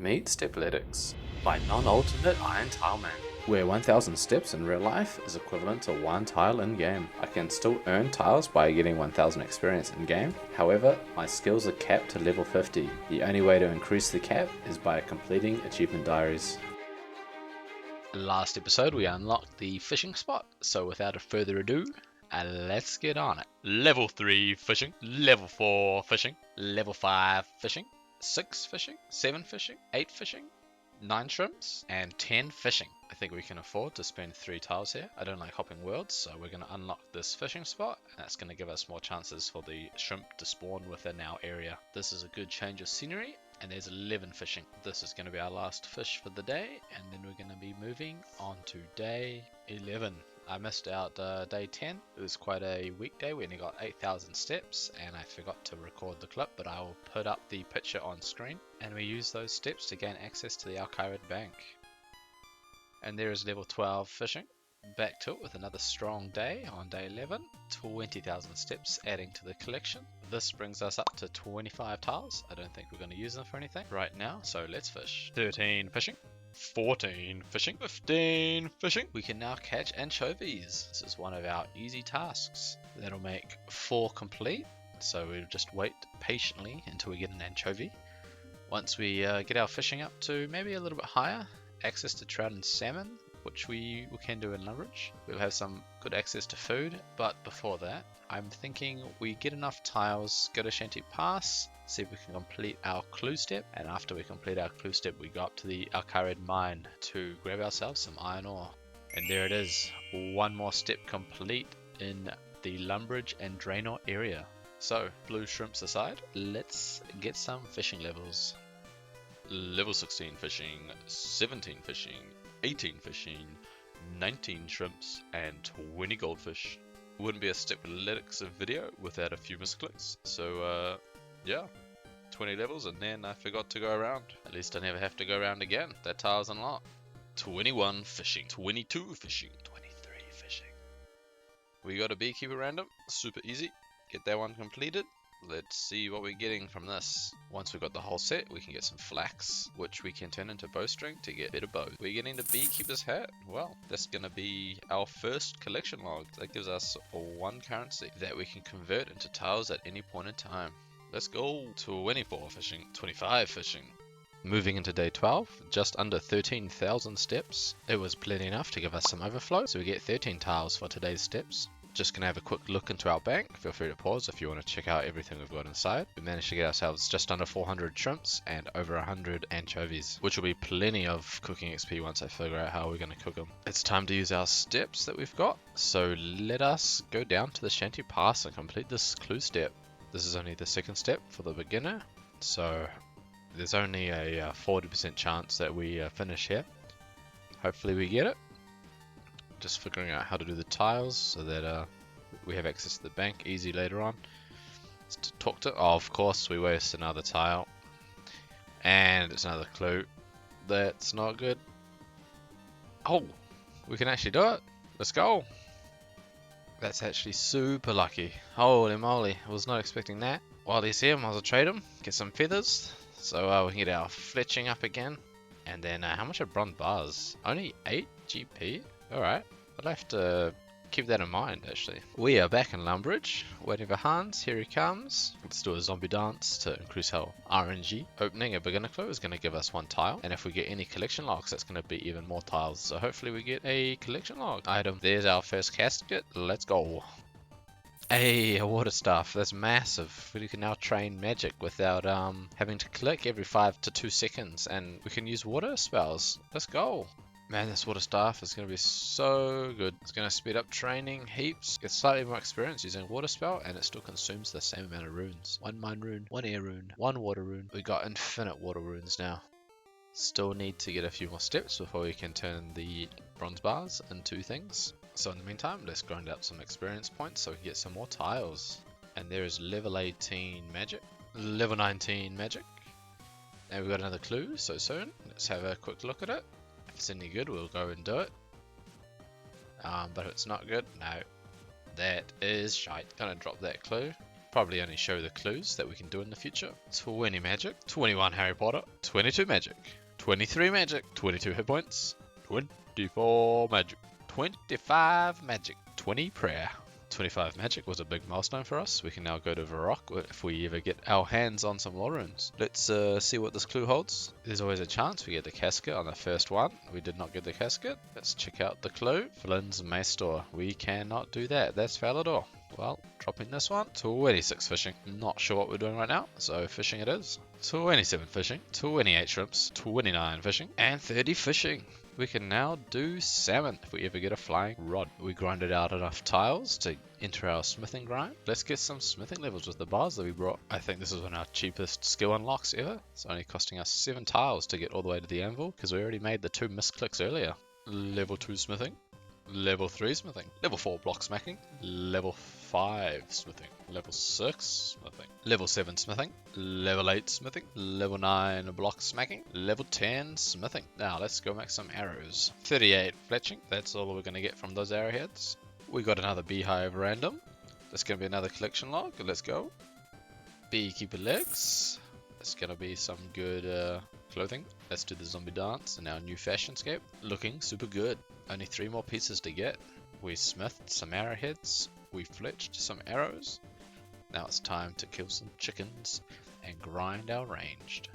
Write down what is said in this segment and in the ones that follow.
Meet Stepletics by non-alternate Iron Tile Man, where 1000 steps in real life is equivalent to 1 tile in game. I can still earn tiles by getting 1000 experience in game, however my skills are capped to level 50. The only way to increase the cap is by completing achievement diaries. Last episode we unlocked the fishing spot, so without further ado, let's get on it. Level 3 fishing, level 4 fishing, level 5 fishing, 6 fishing, 7 fishing, 8 fishing, 9 shrimps, and 10 fishing. I think we can afford to spend 3 tiles here. I don't like hopping worlds, so we're going to unlock this fishing spot, and that's going to give us more chances for the shrimp to spawn within our area. This is a good change of scenery, and there's 11 fishing. This is going to be our last fish for the day, and then we're going to be moving on to day 11. I missed out day 10. It was quite a weak day. We only got 8,000 steps, and I forgot to record the clip, but I will put up the picture on screen. And we use those steps to gain access to the Alkairid Bank. And there is level 12 fishing. Back to it with another strong day on day 11. 20,000 steps adding to the collection. This brings us up to 25 tiles. I don't think we're going to use them for anything right now, so let's fish. 13 fishing. 14 fishing, 15 fishing. We can now catch anchovies. This is one of our easy tasks. That'll make 4 complete, so we'll just wait patiently until we get an anchovy. Once we get our fishing up to maybe a little bit higher, access to trout and salmon, which we can do in Lumbridge, we'll have some good access to food. But before that, I'm thinking we get enough tiles, go to Shanty Pass, see if we can complete our clue step, and after we complete our clue step we go up to the Alkairid mine to grab ourselves some iron ore. And there it is, one more step complete in the Lumbridge and Draenor area. So blue shrimps aside, let's get some fishing levels. Level 16 fishing, 17 fishing, 18 fishing, 19 shrimps, and 20 goldfish. Wouldn't be a Stepletics video without a few misclicks, so yeah, 20 levels, and then I forgot to go around. At least I never have to go around again. That tile's unlocked. 21 fishing, 22 fishing, 23 fishing. We got a beekeeper random, super easy. Get that one completed. Let's see what we're getting from this. Once we've got the whole set, we can get some flax, which we can turn into bowstring to get better bows. We're getting the beekeeper's hat. Well, that's going to be our first collection log. That gives us 1 currency that we can convert into tiles at any point in time. Let's go. 24 fishing, 25 fishing. Moving into day 12, just under 13,000 steps. It was plenty enough to give us some overflow, so we get 13 tiles for today's steps. Just going to have a quick look into our bank. Feel free to pause if you want to check out everything we've got inside. We managed to get ourselves just under 400 shrimps and over 100 anchovies, which will be plenty of cooking XP once I figure out how we're going to cook them. It's time to use our steps that we've got, so let us go down to the Shanty Pass and complete this clue step. This is only the second step for the beginner, so there's only a 40% chance that we finish here. Hopefully we get it. Just figuring out how to do the tiles so that we have access to the bank easy later on. To talk to, oh, of course we waste another tile, and it's another clue. That's not good. Oh, we can actually do it. Let's go. That's actually super lucky. Holy moly, I was not expecting that. While he's here, might as well trade him, get some feathers, so we can get our fletching up again. And then how much are bronze bars? Only 8 GP. Alright, I'll have to keep that in mind actually. We are back in Lumbridge, waiting for Hans. Here he comes. Let's do a zombie dance to increase our RNG. Opening a beginner clue is going to give us 1 tile, and if we get any collection logs, that's going to be even more tiles. So hopefully we get a collection log item. There's our first casket. Let's go. Hey, a water staff. That's massive. We can now train magic without having to click every 5 to 2 seconds, and we can use water spells. Let's go. Man, this water staff is going to be so good. It's going to speed up training heaps. Get slightly more experience using water spell, and it still consumes the same amount of runes. 1 mine rune, 1 air rune, 1 water rune. We got infinite water runes now. Still need to get a few more steps before we can turn the bronze bars into things. So in the meantime, let's grind out some experience points so we can get some more tiles. And there is level 18 magic, level 19 magic. And we've got another clue so soon. Let's have a quick look at it. If it's any good, we'll go and do it. But if it's not good, no. That is shite. Gonna drop that clue. Probably only show the clues that we can do in the future. 20 magic, 21 Harry Potter, 22 magic, 23 magic, 22 hit points, 24 magic, 25 magic, 20 prayer. 25 magic was a big milestone for us. We can now go to Varrock if we ever get our hands on some more runes. Let's see what this clue holds. There's always a chance we get the casket on the first one. We did not get the casket. Let's check out the clue. Flynn's Mace Store. We cannot do that. That's Falador. Well, dropping this one. 26 fishing. Not sure what we're doing right now, so fishing it is. 27 fishing, 28 shrimps, 29 fishing, and 30 fishing. We can now do salmon if we ever get a flying rod. We grinded out enough tiles to enter our smithing grind. Let's get some smithing levels with the bars that we brought. I think this is one of our cheapest skill unlocks ever. It's only costing us 7 tiles to get all the way to the anvil because we already made the 2 misclicks earlier. Level 2 smithing. Level 3 smithing, level 4 block smacking, level 5 smithing, level 6 smithing, level 7 smithing, level 8 smithing, level 9 block smacking, level 10 smithing. Now let's go make some arrows. 38 fletching, that's all we're going to get from those arrowheads. We got another beehive random, that's going to be another collection log, let's go. Beekeeper legs, that's going to be some good clothing. Let's do the zombie dance in our new fashionscape. Looking super good. Only 3 more pieces to get. We smithed some arrowheads. We fletched some arrows. Now it's time to kill some chickens and grind our ranged.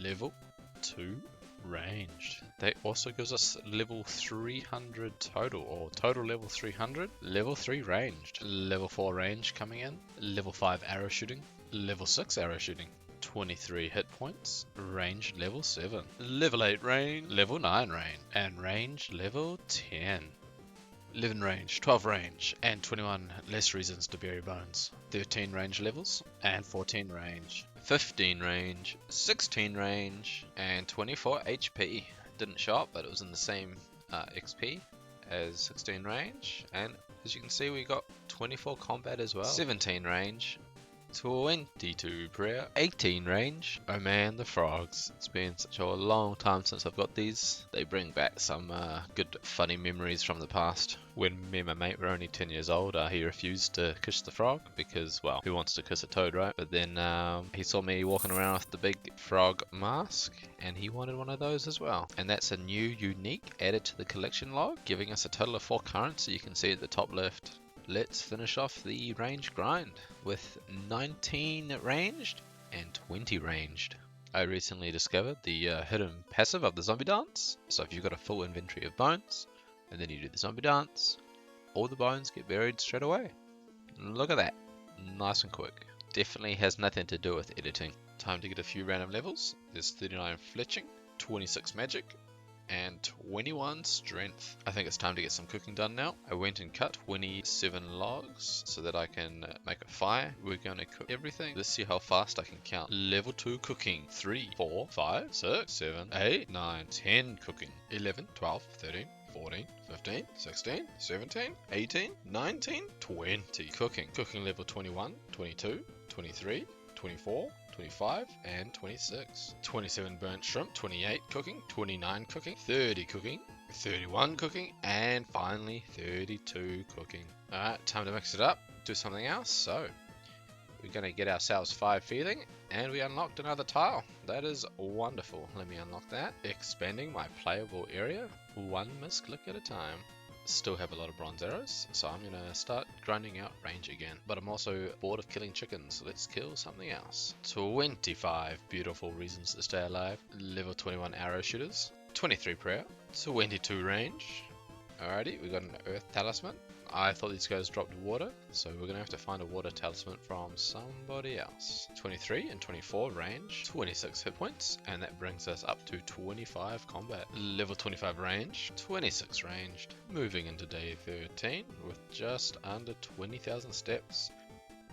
Level 2 ranged. That also gives us level 300 total, or total level 300. Level 3 ranged. Level 4 range coming in. Level 5 arrow shooting. Level 6 arrow shooting. 23 hit points, range level 7, level 8 range, level 9 range, and range level 10. 11 range, 12 range, and 21 less reasons to bury bones. 13 range levels, and 14 range, 15 range, 16 range, and 24 HP. Didn't show up, but it was in the same XP as 16 range, and as you can see we got 24 combat as well. 17 range, 22 prayer, 18 range. Oh man, the frogs. It's been such a long time since I've got these. They bring back some good funny memories from the past. When me and my mate were only 10 years old, he refused to kiss the frog because, well, who wants to kiss a toad, right? But then he saw me walking around with the big frog mask and he wanted one of those as well. And that's a new unique added to the collection log, giving us a total of 4 currents, so you can see at the top left. Let's finish off the range grind with 19 ranged and 20 ranged. I recently discovered the hidden passive of the zombie dance. So if you've got a full inventory of bones and then you do the zombie dance, all the bones get buried straight away. Look at that, nice and quick. Definitely has nothing to do with editing. Time to get a few random levels. There's 39 fletching, 26 magic, and 21 strength. I think it's time to get some cooking done now. I went and cut 27 logs so that I can make a fire. We're going to cook everything. Let's see how fast I can count. Level 2 cooking. 3, 4, 5, 6, 7, 8, 9, 10 cooking. 11, 12, 13, 14, 15, 16, 17, 18, 19, 20 cooking. Cooking level 21, 22, 23, 24, 25 and 26. 27 burnt shrimp, 28 cooking, 29 cooking, 30 cooking, 31 cooking, and finally 32 cooking. Alright, time to mix it up, do something else. So we're going to get ourselves 5 feeding, and we unlocked another tile. That is wonderful. Let me unlock that. Expanding my playable area, 1 misclick at a time. Still have a lot of bronze arrows, so I'm going to start grinding out range again. But I'm also bored of killing chickens, so let's kill something else. 25 beautiful reasons to stay alive. Level 21 arrow shooters. 23 prayer. 22 range. Alrighty, we got an earth talisman. I thought these guys dropped water, so we're going to have to find a water talisman from somebody else. 23 and 24 range, 26 hit points, and that brings us up to 25 combat. Level 25 range, 26 ranged. Moving into day 13 with just under 20,000 steps.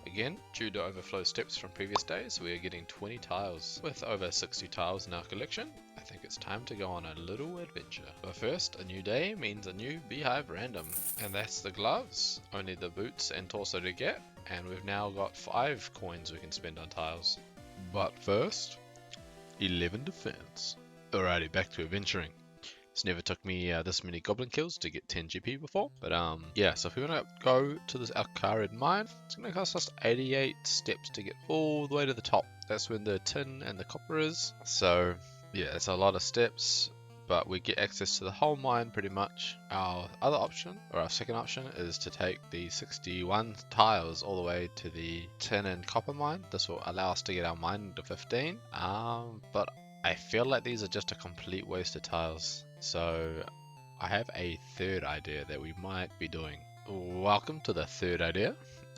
Again, due to overflow steps from previous days, we are getting 20 tiles. With over 60 tiles in our collection, I think it's time to go on a little adventure. But first, a new day means a new beehive random. And that's the gloves. Only the boots and torso to get, and we've now got 5 coins we can spend on tiles. But first, 11 defense. Alrighty, back to adventuring. It's never took me this many goblin kills to get 10 GP before. But yeah, so if we want to go to this Alcarid mine, it's going to cost us 88 steps to get all the way to the top. That's when the tin and the copper is. So yeah, it's a lot of steps, but we get access to the whole mine pretty much. Our other option, or our second option, is to take the 61 tiles all the way to the tin and copper mine. This will allow us to get our mine to 15. But I feel like these are just a complete waste of tiles. So I have a third idea that we might be doing. Welcome to the third idea.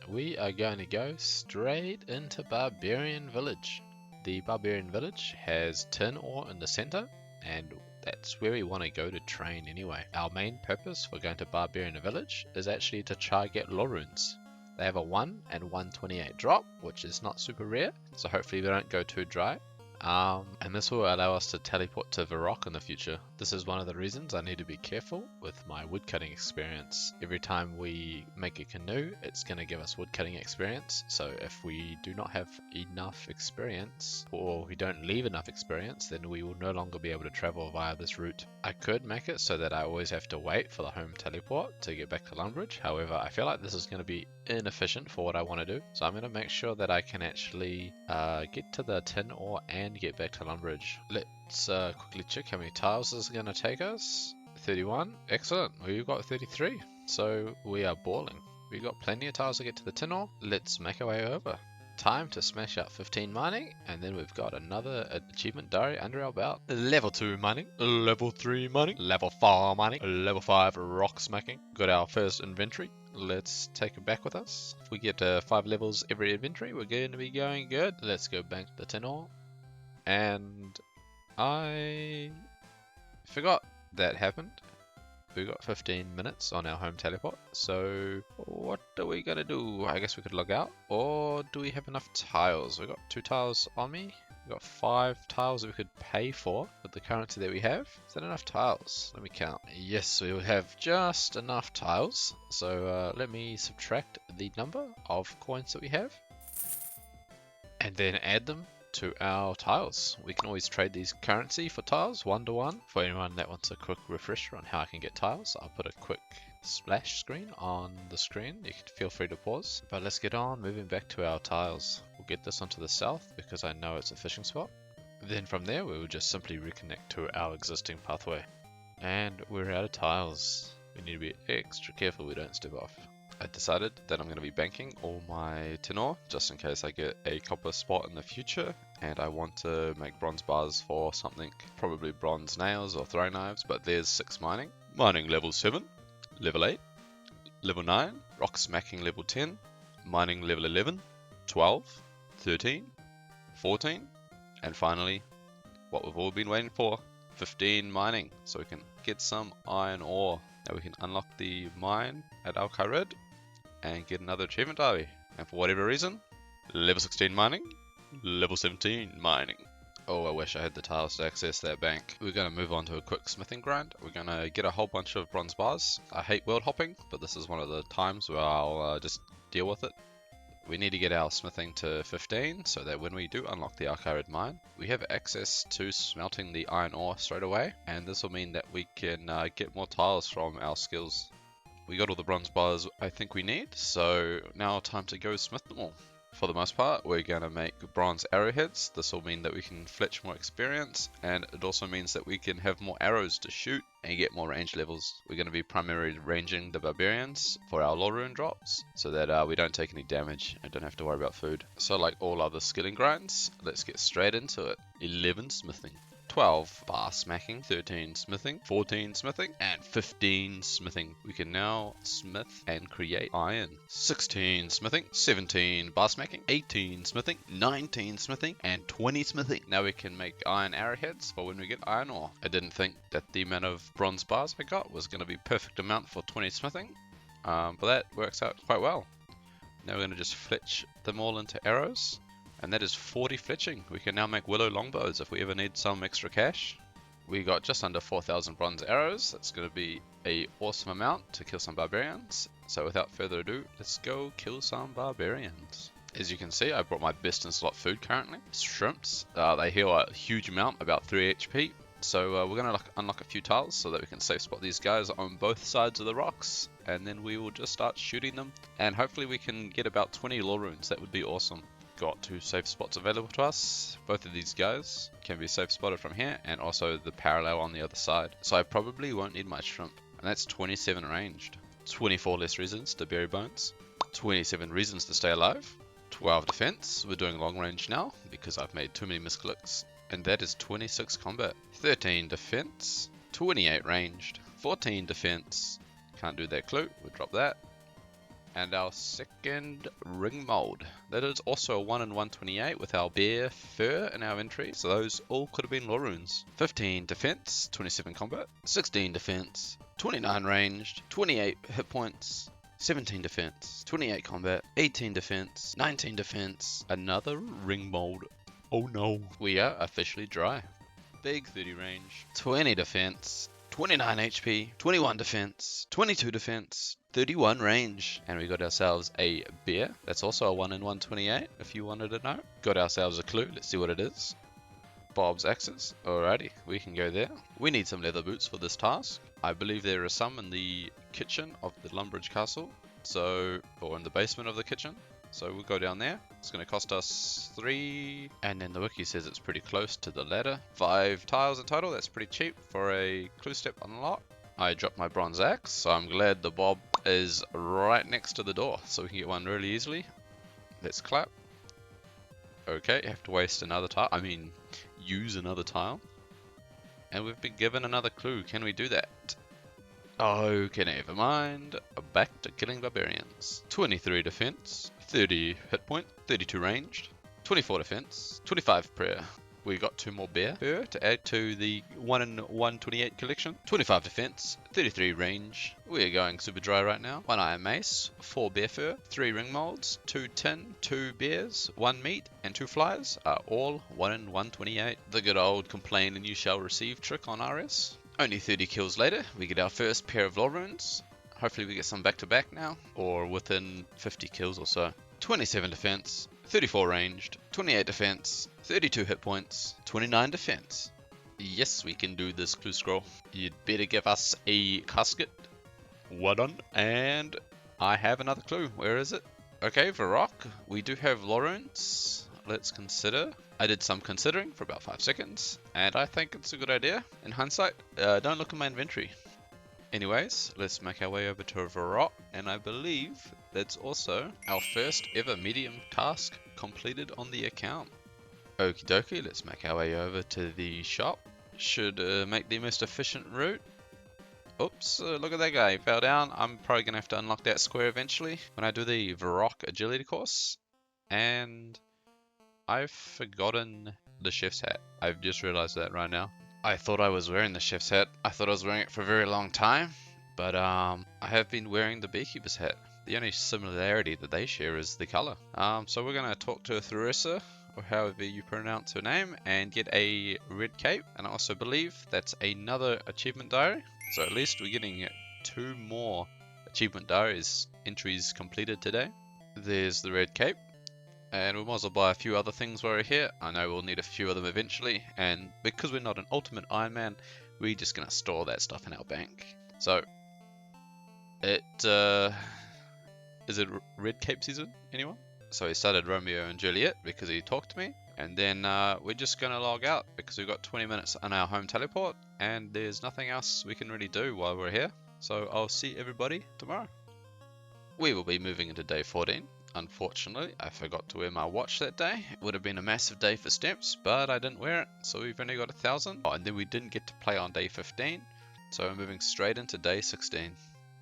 We are going to go straight into Barbarian Village. The Barbarian Village has tin ore in the center, and that's where we want to go to train anyway. Our main purpose for going to Barbarian Village is actually to try get lore runes. They have a 1 and 128 drop, which is not super rare, so hopefully we don't go too dry. And this will allow us to teleport to Varrock in the future. This is one of the reasons I need to be careful with my woodcutting experience. Every time we make a canoe, it's going to give us woodcutting experience. So if we do not have enough experience, or we don't leave enough experience, then we will no longer be able to travel via this route. I could make it so that I always have to wait for the home teleport to get back to Lumbridge. However, I feel like this is going to be inefficient for what I want to do. So I'm going to make sure that I can actually get to the tin ore and get back to Lumbridge. Let's quickly check how many tiles this is going to take us. 31. Excellent. We've got 33. So we are balling. We've got plenty of tiles to get to the tin ore. Let's make our way over. Time to smash out 15 mining, and then we've got another achievement diary under our belt. Level 2 mining, level 3 mining, level 4 mining, level 5 rock smacking. Got our first inventory. Let's take it back with us. If we get 5 levels every inventory, we're going to be going good. Let's go bank the tin ore. And I forgot that happened. We got 15 minutes on our home teleport, so what are we gonna do? I guess we could log out, or do we have enough tiles? We got 2 tiles on me. We got 5 tiles that we could pay for with the currency that we have. Is that enough tiles? Let me count. Yes, we will have just enough tiles. So let me subtract the number of coins that we have, and then add them to our tiles. We can always trade these currency for tiles 1-to-1. For anyone that wants a quick refresher on how I can get tiles, I'll put a quick splash screen on the screen. You can feel free to pause. But let's get on moving back to our tiles. We'll get this onto the south because I know it's a fishing spot. Then from there we will just simply reconnect to our existing pathway. And we're out of tiles. We need to be extra careful we don't step off. I decided that I'm going to be banking all my tin ore just in case I get a copper spot in the future and I want to make bronze bars for something, probably bronze nails or throwing knives, but there's 6 mining. Mining level 7, level 8, level 9, rock smacking level 10, mining level 11, 12, 13, 14, and finally, what we've all been waiting for, 15 mining, so we can get some iron ore. Now we can unlock the mine at Alcarid and get another achievement diary. And for whatever reason, level 16 mining, level 17 mining. Oh, I wish I had the tiles to access that bank. We're going to move on to a quick smithing grind. We're going to get a whole bunch of bronze bars. I hate world hopping, but this is one of the times where I'll just deal with it. We need to get our smithing to 15 so that when we do unlock the Alcarid mine, we have access to smelting the iron ore straight away, and this will mean that we can get more tiles from our skills. We got all the bronze bars I think we need, so now time to go smith them all. For the most part, we're going to make bronze arrowheads. This will mean that we can fletch more experience, and it also means that we can have more arrows to shoot and get more range levels. We're going to be primarily ranging the barbarians for our lore rune drops, so that we don't take any damage and don't have to worry about food. So like all other skilling grinds, let's get straight into it. 11 smithing. 12 bar smacking, 13 smithing, 14 smithing, and 15 smithing. We can now smith and create iron. 16 smithing, 17 bar smacking, 18 smithing, 19 smithing, and 20 smithing. Now we can make iron arrowheads for when we get iron ore. I didn't think that the amount of bronze bars I got was going to be perfect amount for 20 smithing, but that works out quite well. Now we're going to just fletch them all into arrows. And that is 40 fletching. We can now make willow longbows if we ever need some extra cash. We got just under 4,000 bronze arrows. That's going to be an awesome amount to kill some barbarians. So without further ado, let's go kill some barbarians. As you can see, I brought my best in slot food currently. Shrimps. They heal a huge amount, about 3 HP. So we're going to unlock a few tiles so that we can safe spot these guys on both sides of the rocks, and then we will just start shooting them, and hopefully we can get about 20 lore runes. That would be awesome. Got 2 safe spots available to us. Both of these guys can be safe spotted from here, and also the parallel on the other side. So I probably won't need my shrimp. And that's 27 ranged. 24 less reasons to bury bones. 27 reasons to stay alive. 12 defense. We're doing long range now because I've made too many misclicks. And that is 26 combat. 13 defense. 28 ranged. 14 defense. Can't do that clue. We'll drop that. And our second ring mold. That is also a 1 in 128 with our bear fur in our entry. So those all could have been lore runes. 15 defense, 27 combat, 16 defense, 29 ranged, 28 hit points, 17 defense, 28 combat, 18 defense, 19 defense. Another ring mold. Oh no. We are officially dry. Big 30 range, 20 defense, 29 HP, 21 defense, 22 defense, 31 range, and we got ourselves a bear. That's also a 1 in 128, if you wanted to know. Got ourselves a clue. Let's see what it is. Bob's axes. Alrighty, we can go there. We need some leather boots for this task. I believe there are some in the kitchen of the Lumbridge castle, or in the basement of the kitchen. So we'll go down there. It's going to cost us 3, and then the wiki says it's pretty close to the ladder. 5 tiles in total. That's pretty cheap for a clue step unlock. I dropped my bronze axe, so I'm glad the Bob is right next to the door, so we can get one really easily. Let's clap. Okay, have to waste another tile. Use another tile. And we've been given another clue. Can we do that? Okay, never mind. Back to killing barbarians. 23 defense, 30 hit point, 32 ranged, 24 defense, 25 prayer. We got 2 more bear fur to add to the 1 in 128 collection. 25 defense, 33 range. We are going super dry right now. 1 iron mace, 4 bear fur, 3 ring molds, 2 tin, 2 bears, 1 meat, and 2 flies are all 1 in 128. The good old complain and you shall receive trick on RS. Only 30 kills later, we get our first pair of lore runes. Hopefully we get some back to back now, or within 50 kills or so. 27 defense, 34 ranged, 28 defense, 32 hit points, 29 defense. Yes, we can do this clue scroll. You'd better give us a casket. Well done. And I have another clue. Where is it? Okay, Varrock. We do have lore runes. Let's consider. I did some considering for about 5 seconds, and I think it's a good idea. In hindsight, don't look in my inventory. Anyways, let's make our way over to Varrock, and I believe that's also our first ever medium task completed on the account. Okie dokie, let's make our way over to the shop. Should make the most efficient route. Oops, look at that guy, he fell down. I'm probably going to have to unlock that square eventually when I do the Varrock agility course. And I've forgotten the chef's hat. I've just realized that right now. I thought I was wearing the chef's hat. I thought I was wearing it for a very long time. But I have been wearing the beekeeper's hat. The only similarity that they share is the color. So we're going to talk to Theresa, or however you pronounce her name, and get a red cape. And I also believe that's another achievement diary. So at least we're getting 2 more achievement diaries entries completed today. There's the red cape. And we might as well buy a few other things while we're here. I know we'll need a few of them eventually. And because we're not an ultimate Iron Man, we're just going to store that stuff in our bank. So, is it red cape season? Anyone? So he started Romeo and Juliet because he talked to me. And then we're just going to log out because we've got 20 minutes on our home teleport. And there's nothing else we can really do while we're here. So I'll see everybody tomorrow. We will be moving into day 14. Unfortunately, I forgot to wear my watch that day. It would have been a massive day for steps, but I didn't wear it, so we've only got 1,000. Oh, and then we didn't get to play on day 15, so we're moving straight into day 16.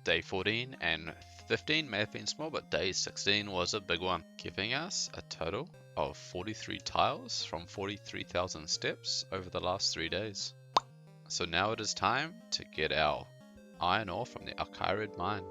Day 14 and 15 may have been small, but day 16 was a big one, giving us a total of 43 tiles from 43,000 steps over the last 3 days. So now it is time to get our iron ore from the Alkyrid mine.